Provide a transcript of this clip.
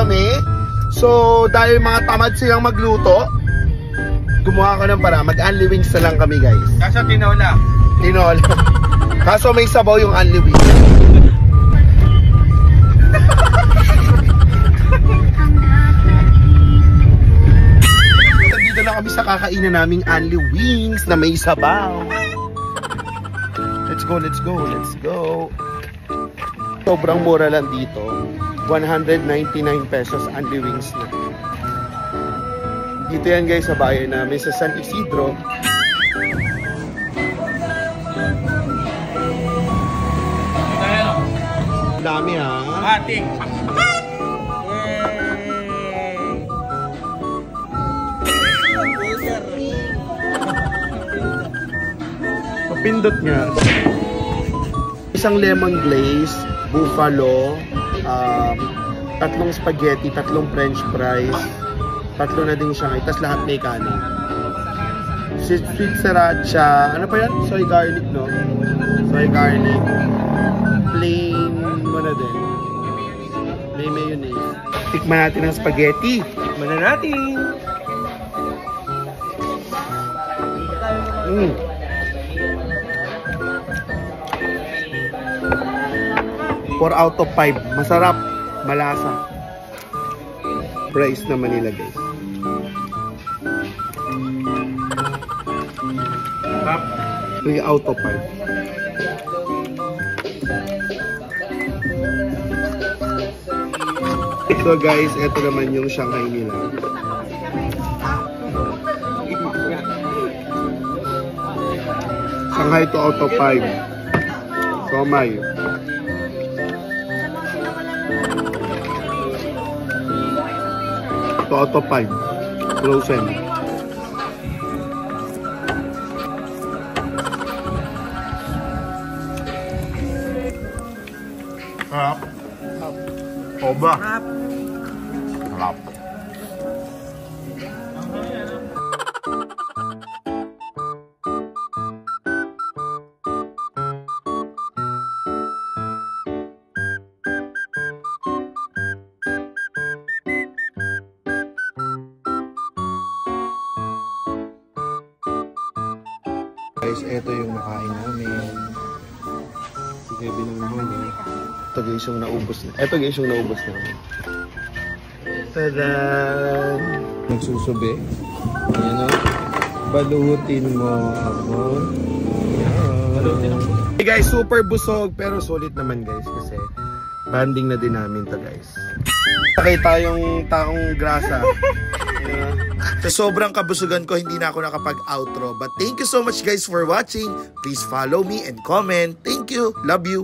kami. So, dahil mga tamad silang magluto, gumawa ko ng para. Mag-only wings na lang kami, guys. Kaso tinola. Tinola. Kaso may sabaw yung only wings. Nandito na kami sa kakainan naming only wings na may sabaw. Let's go, let's go, let's go. Sobrang mura lang dito. 199 pesos only wings na. Dito yan guys sa bayan namin sa San Isidro. Dami ha. Ating. Papindot nga. Isang lemon glaze, buffalo, tatlong spaghetti, tatlong french fries, tatlo na din siya, tapos lahat may kanin. Sweet sriracha, ano pa yan? Soy garlic, no? Soy garlic. Plain mo na din. May mayonnaise. Tikman natin ang spaghetti. Tikman na natin. 4 out of 5. Masarap. Malasa. Price naman nila guys. 3 out of 5. So guys, ito naman yung Shanghai nila. Shanghai 2 out of 5. Somay. 2 out of 5. Frozen. Harap. Oba. Harap. Guys, ito yung nakain namin. Si Kevin ang nahuli. Ito guys yung naubos na. Ito guys yung naubos namin. Tadan! Nagsusubi. Ayan o. Balutin mo ako. Balutin ako. Hey guys, super busog. Pero solid naman guys. Kasi banding na din namin to guys. Nakita yung taong grasa. Sa sobrang kabusugan ko, hindi na ako nakapag-outro. But thank you so much guys for watching. Please follow me and comment. Thank you. Love you.